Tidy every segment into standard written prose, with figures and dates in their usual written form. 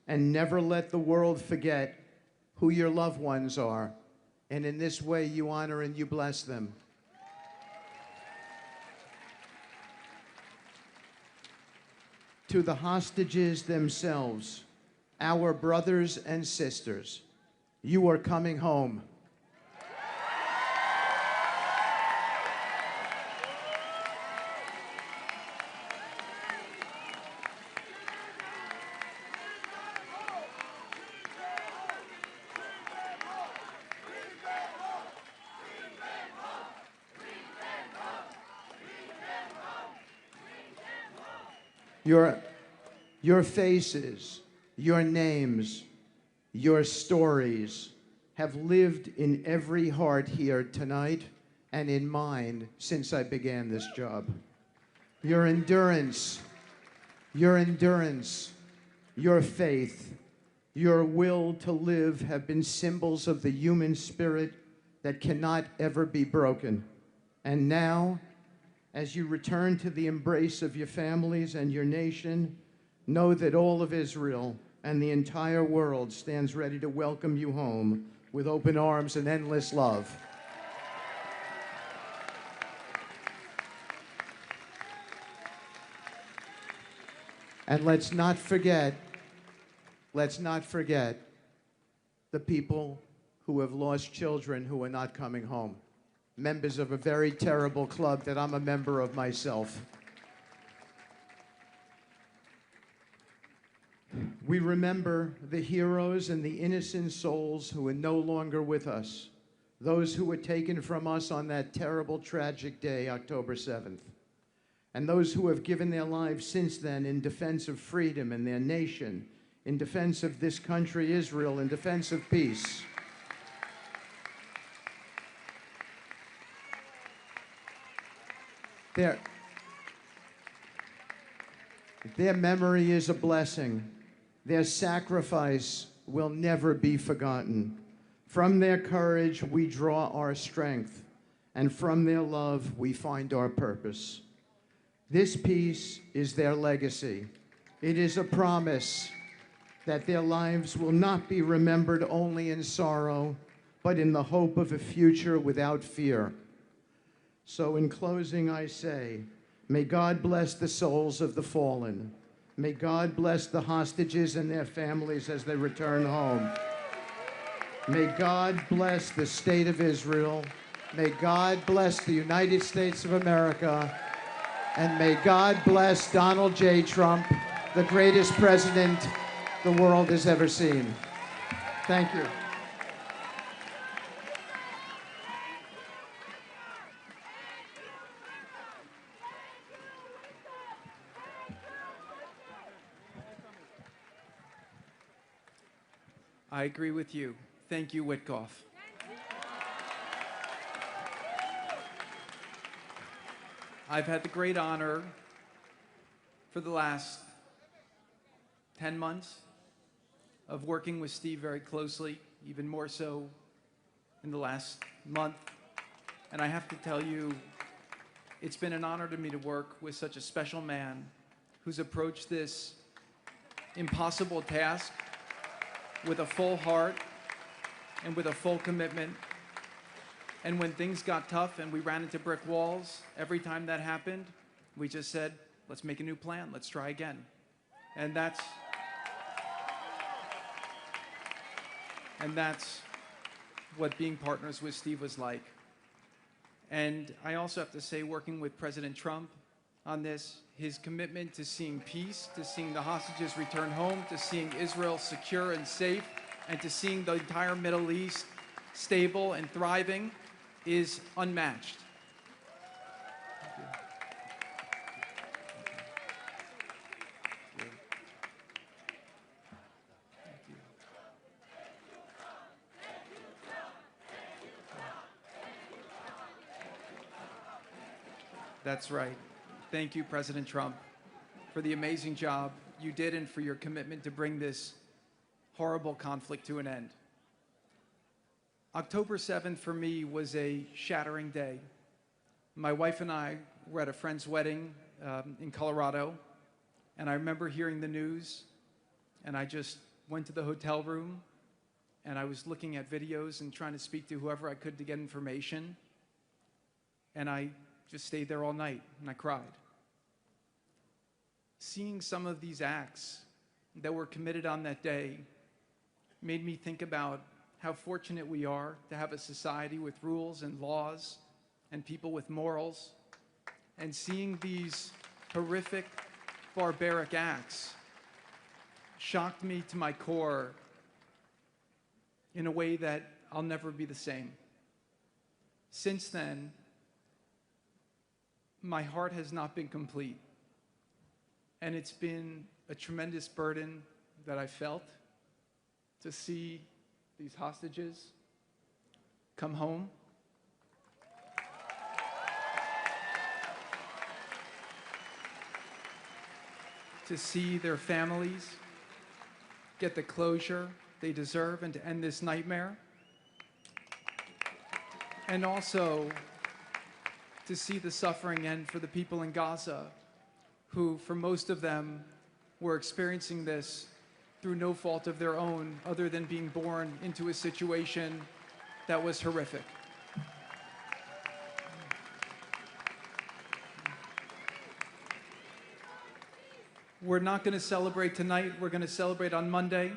and never let the world forget who your loved ones are. And in this way, you honor and you bless them. To the hostages themselves, our brothers and sisters, you are coming home. Your faces, your names, your stories have lived in every heart here tonight and in mine since I began this job. Your endurance, your faith, your will to live have been symbols of the human spirit that cannot ever be broken. And now, as you return to the embrace of your families and your nation, know that all of Israel and the entire world stands ready to welcome you home with open arms and endless love. And let's not forget the people who have lost children who are not coming home. Members of a very terrible club that I'm a member of myself. We remember the heroes and the innocent souls who are no longer with us, those who were taken from us on that terrible, tragic day, October 7th, and those who have given their lives since then in defense of freedom and their nation, in defense of this country, Israel, in defense of peace. Their memory is a blessing. Their sacrifice will never be forgotten. From their courage, we draw our strength, and from their love, we find our purpose. This peace is their legacy. It is a promise that their lives will not be remembered only in sorrow, but in the hope of a future without fear. So in closing, I say, may God bless the souls of the fallen. May God bless the hostages and their families as they return home. May God bless the state of Israel. May God bless the United States of America. And may God bless Donald J. Trump, the greatest president the world has ever seen. Thank you. I agree with you. Thank you, Witkoff. I've had the great honor for the last 10 months of working with Steve very closely, even more so in the last month. And I have to tell you, it's been an honor to me to work with such a special man who's approached this impossible task with a full heart and with a full commitment. And when things got tough and we ran into brick walls, every time that happened, we just said, let's make a new plan, let's try again. And that's what being partners with Steve was like. And I also have to say, working with President Trump on this, his commitment to seeing peace, to seeing the hostages return home, to seeing Israel secure and safe, and to seeing the entire Middle East stable and thriving is unmatched. That's right. Thank you, President Trump, for the amazing job you did and for your commitment to bring this horrible conflict to an end. October 7th for me was a shattering day. My wife and I were at a friend's wedding in Colorado, and I remember hearing the news and I just went to the hotel room, and I was looking at videos and trying to speak to whoever I could to get information, and I just stayed there all night, and I cried. Seeing some of these acts that were committed on that day made me think about how fortunate we are to have a society with rules and laws and people with morals. And seeing these horrific, barbaric acts shocked me to my core in a way that I'll never be the same. Since then, my heart has not been complete. And it's been a tremendous burden that I felt to see these hostages come home. To see their families get the closure they deserve and to end this nightmare. And also to see the suffering end for the people in Gaza, who, for most of them, were experiencing this through no fault of their own, other than being born into a situation that was horrific. We're not going to celebrate tonight. We're going to celebrate on Monday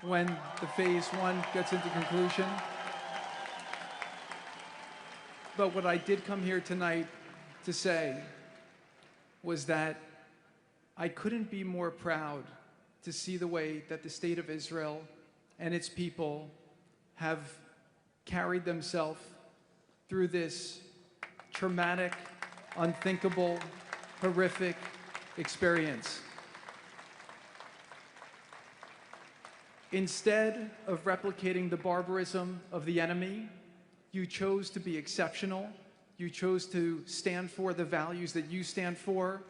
when the phase 1 gets into conclusion. But what I did come here tonight to say was that I couldn't be more proud to see the way that the state of Israel and its people have carried themselves through this traumatic, unthinkable, horrific experience. Instead of replicating the barbarism of the enemy, you chose to be exceptional. You chose to stand for the values that you stand for.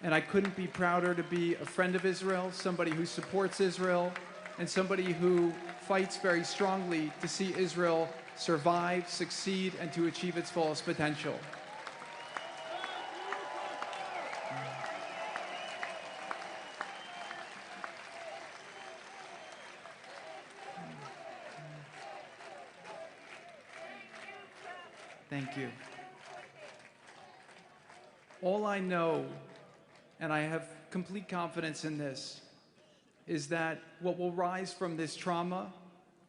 And I couldn't be prouder to be a friend of Israel, somebody who supports Israel, and somebody who fights very strongly to see Israel survive, succeed, and to achieve its fullest potential. Thank you. All I know, and I have complete confidence in this, is that what will rise from this trauma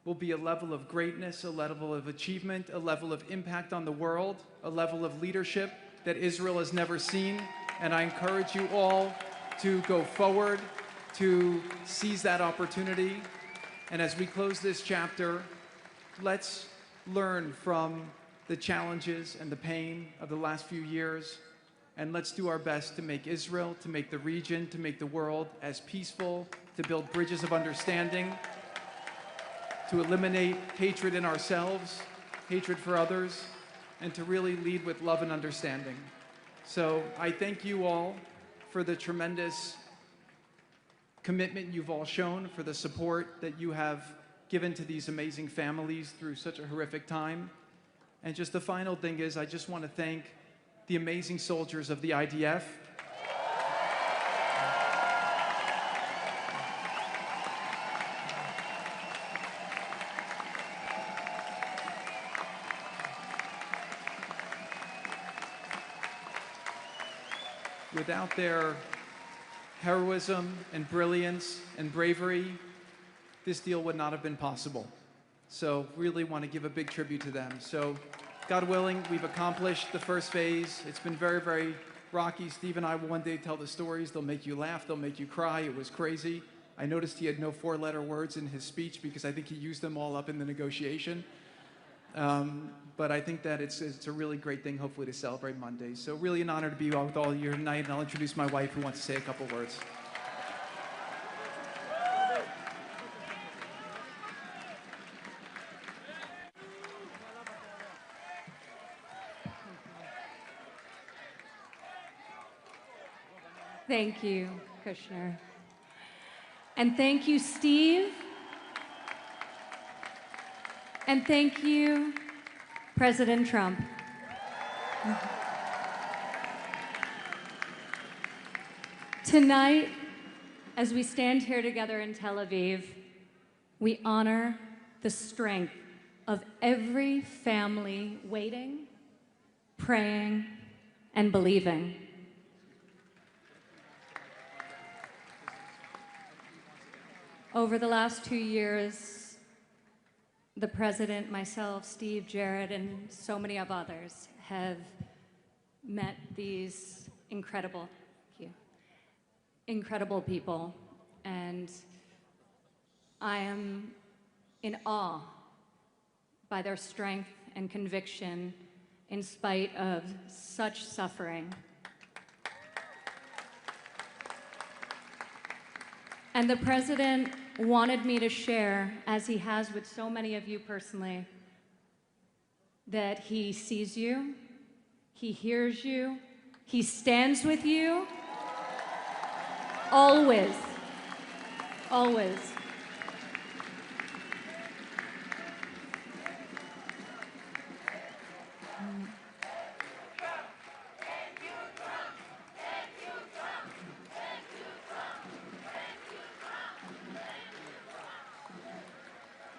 will be a level of greatness, a level of achievement, a level of impact on the world, a level of leadership that Israel has never seen. And I encourage you all to go forward, to seize that opportunity. And as we close this chapter, let's learn from the challenges and the pain of the last few years, and let's do our best to make Israel, to make the region, to make the world as peaceful, to build bridges of understanding, to eliminate hatred in ourselves, hatred for others, and to really lead with love and understanding. So I thank you all for the tremendous commitment you've all shown, for the support that you have given to these amazing families through such a horrific time. And just the final thing is, I just want to thank the amazing soldiers of the IDF. Without their heroism and brilliance and bravery, this deal would not have been possible. So really want to give a big tribute to them. So God willing, we've accomplished the first phase. It's been very, very rocky. Steve and I will one day tell the stories. They'll make you laugh. They'll make you cry. It was crazy. I noticed he had no 4-letter words in his speech because I think he used them all up in the negotiation. But I think that it's a really great thing, hopefully, to celebrate Monday. So really an honor to be with all of you tonight, and I'll introduce my wife who wants to say a couple words. Thank you, Kushner. And thank you, Steve. And thank you, President Trump. Tonight, as we stand here together in Tel Aviv, we honor the strength of every family waiting, praying, and believing. Over the last 2 years, the President, myself, Steve, Jared, and so many of others have met these incredible people, and I am in awe by their strength and conviction in spite of such suffering. And the President wanted me to share, as he has with so many of you personally, that he sees you, he hears you, he stands with you, always, always.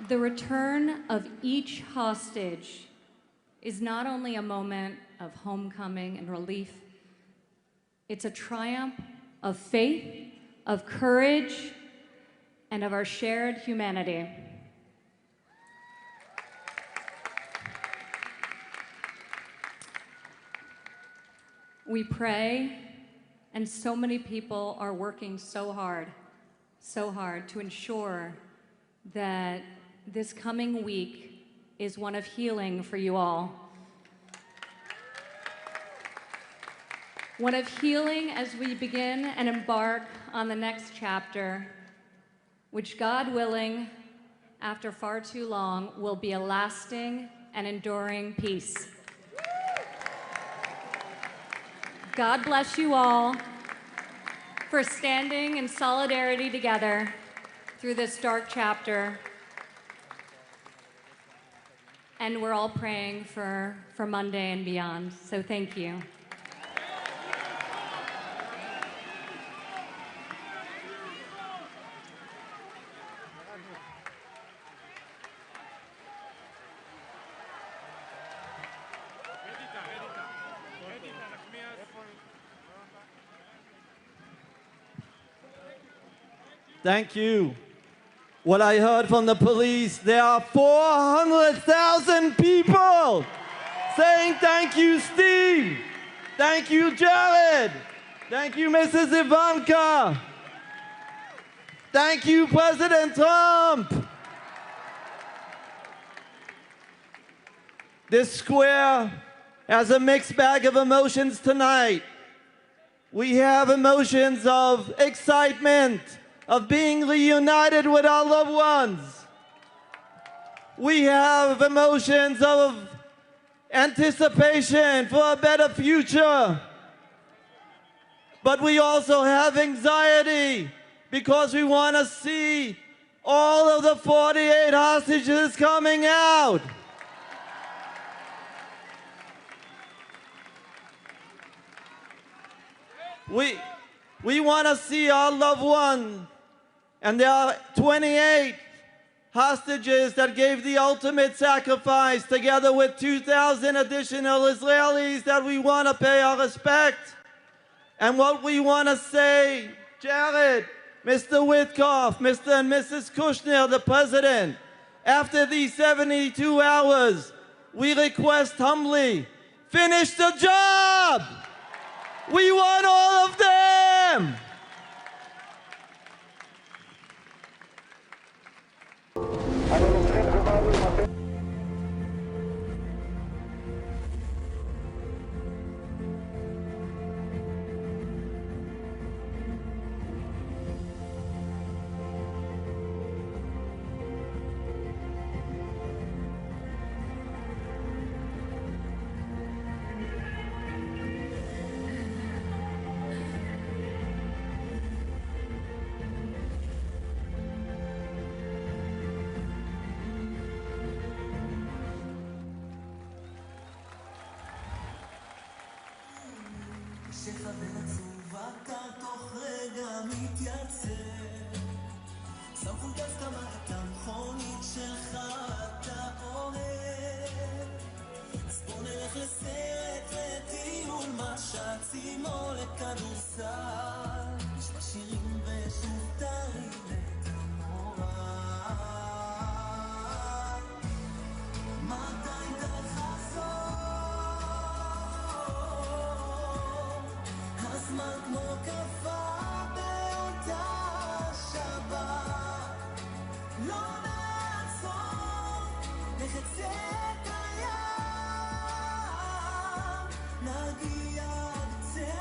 The return of each hostage is not only a moment of homecoming and relief, it's a triumph of faith, of courage, and of our shared humanity. We pray, and so many people are working so hard to ensure that this coming week is one of healing for you all. One of healing as we begin and embark on the next chapter, which, God willing, after far too long, will be a lasting and enduring peace. God bless you all for standing in solidarity together through this dark chapter. And we're all praying for Monday and beyond. So thank you. Thank you. What I heard from the police, there are 400,000 people saying thank you, Steve. Thank you, Jared. Thank you, Mrs. Ivanka. Thank you, President Trump. This square has a mixed bag of emotions tonight. We have emotions of excitement, of being reunited with our loved ones. We have emotions of anticipation for a better future. But we also have anxiety because we want to see all of the 48 hostages coming out. We want to see our loved ones. And there are 28 hostages that gave the ultimate sacrifice, together with 2,000 additional Israelis that we want to pay our respect. And what we want to say, Jared, Mr. Witkoff, Mr. and Mrs. Kushner, the President, after these 72 hours, we request humbly, finish the job! We want all of them! שחבר עצוב אתה תוך רגע מתייצב סמכות הסכמה את המכונית שלך אתה אוהב, אז בוא נלך לסרט, לטיול, משצים או לכדורסל, נשמע שירים ושוב תרים את המורה. מתי תחזור? הזמן כמו קפה באותה שבת, לא נעצור, נחצה את הים, נגיע עד קצה